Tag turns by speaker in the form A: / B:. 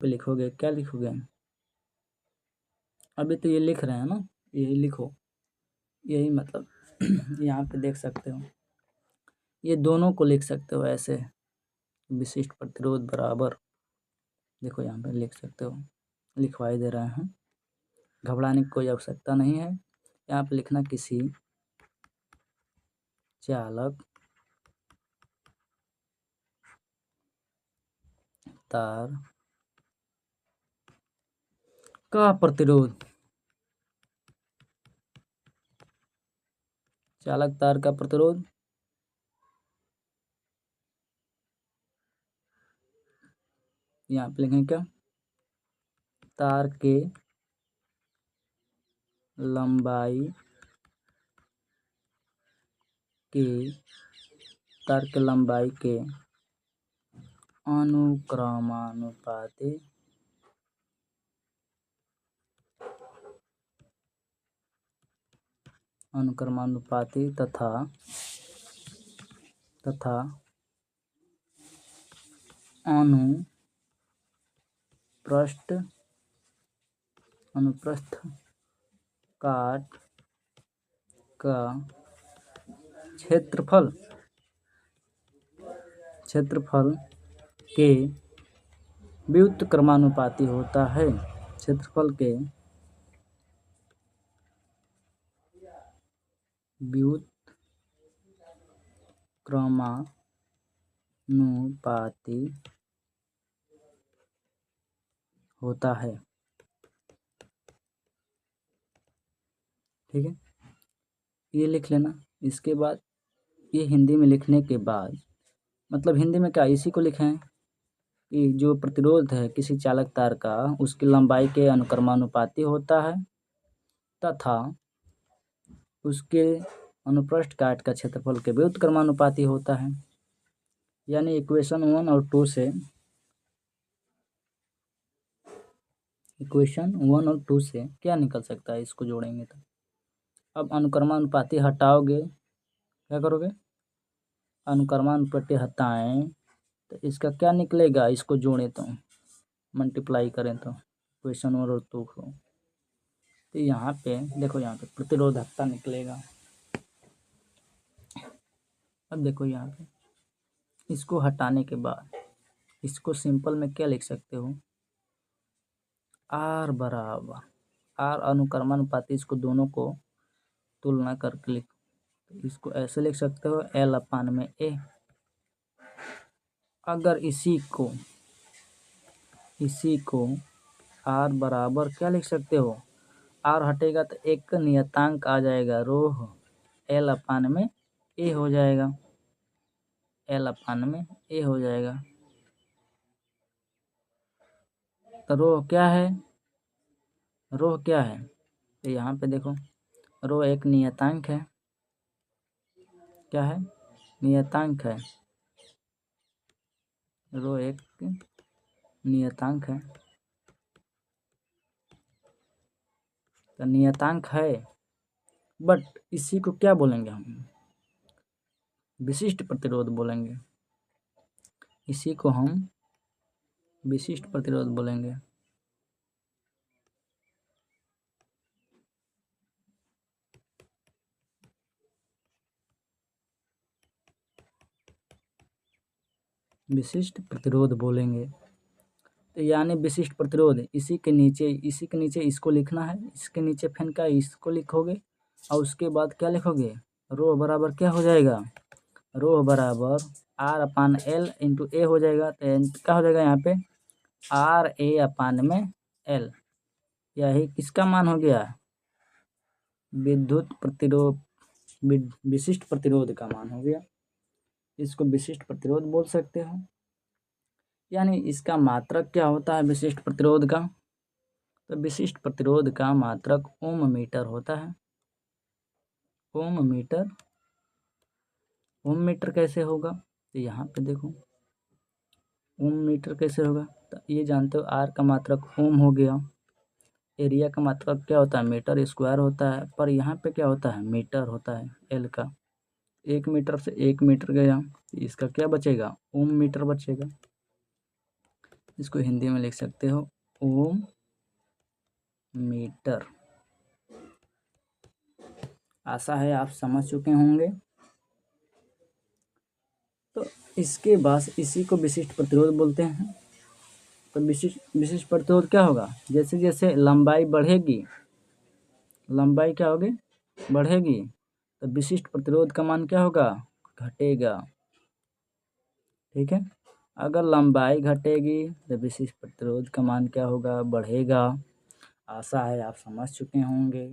A: पे लिखोगे, क्या लिखोगे? अभी तो ये लिख रहे हैं ना, यही लिखो, यही मतलब यहाँ पे देख सकते हो, ये दोनों को लिख सकते हो ऐसे, विशिष्ट प्रतिरोध बराबर, देखो यहाँ पे लिख सकते हो, लिखवाई दे रहे हैं, घबराने की कोई आवश्यकता नहीं है। यहाँ पे लिखना किसी चालक तार का प्रतिरोध, चालक तार का प्रतिरोध यहाँ पे लिखेंगे क्या? तार के लंबाई के तार के लंबाई के अनुक्रमानुपाती तथा अनुप्रस्थ काट का क्षेत्रफल के व्युत्क्रमानुपाती होता है। क्षेत्रफल के व्युत्क्रमानुपाती होता है। ठीक है, ये लिख लेना। इसके बाद ये हिंदी में लिखने के बाद, मतलब हिंदी में क्या, इसी को लिखें कि जो प्रतिरोध है किसी चालक तार का उसकी लंबाई के अनुक्रमानुपाती होता है तथा उसके अनुप्रस्थ काट का क्षेत्रफल के व्युत्क्रमानुपाती होता है। यानी इक्वेशन 1 और 2 से क्या निकल सकता है, इसको जोड़ेंगे तो। अब अनुक्रमानुपाती हटाओगे, क्या करोगे? अनुक्रमानुपाती हटाएं तो इसका क्या निकलेगा, इसको जोड़ें तो, मल्टीप्लाई करें तो इक्वेशन 1 और 2 को, तो यहाँ पे देखो, यहाँ पे प्रतिरोधकता निकलेगा। अब देखो यहाँ पे इसको हटाने के बाद इसको सिंपल में क्या लिख सकते हो, आर बराबर, आर अनुक्रमानुपाती, इसको दोनों को तुलना करके लिख, तो इसको ऐसे लिख सकते हो एल अपान में ए। अगर इसी को आर बराबर क्या लिख सकते हो, आर हटेगा तो एक नियतांक आ जाएगा रोह, एल अपान में ए हो जाएगा, एल अपान में ए हो जाएगा। तो रोह क्या है, तो यहाँ पे देखो, रो एक नियतांक है, क्या है, नियतांक है, रो एक नियतांक है, तो नियतांक है, बट इसी को क्या बोलेंगे हम, विशिष्ट प्रतिरोध बोलेंगे, इसी को हम विशिष्ट प्रतिरोध बोलेंगे। विशिष्ट प्रतिरोध बोलेंगे, तो यानी विशिष्ट प्रतिरोध इसी के नीचे इसको लिखना है, इसके नीचे फिर का इसको लिखोगे और उसके बाद क्या लिखोगे, रो बराबर क्या हो जाएगा, रो बराबर आर अपान एल इंटू ए हो जाएगा। तो क्या हो जाएगा यहाँ पे, आर ए अपान में एल, यही किसका मान हो गया, विद्युत प्रतिरोध, विशिष्ट प्रतिरोध का मान हो गया। इसको विशिष्ट प्रतिरोध बोल सकते हो। यानी इसका मात्रक क्या होता है विशिष्ट प्रतिरोध का, तो विशिष्ट प्रतिरोध का मात्रक ओम मीटर होता है। ओम मीटर कैसे होगा, तो यहाँ पे देखो ओम मीटर कैसे होगा, तो ये जानते हो आर का मात्रक ओम हो गया, एरिया का मात्रक क्या होता है, मीटर स्क्वायर होता है, पर यहाँ पे क्या होता है, मीटर होता है एल का, 1 मीटर से 1 मीटर गया, इसका क्या बचेगा, ओम मीटर बचेगा। इसको हिंदी में लिख सकते हो ओम मीटर। आशा है आप समझ चुके होंगे। तो इसके बाद इसी को विशिष्ट प्रतिरोध बोलते हैं। तो विशिष्ट प्रतिरोध क्या होगा? जैसे जैसे लंबाई बढ़ेगी, लंबाई क्या होगी? बढ़ेगी, तो विशिष्ट प्रतिरोध का मान क्या होगा? घटेगा। ठीक है, अगर लंबाई घटेगी तो विशिष्ट प्रतिरोध का मान क्या होगा? बढ़ेगा। आशा है आप समझ चुके होंगे।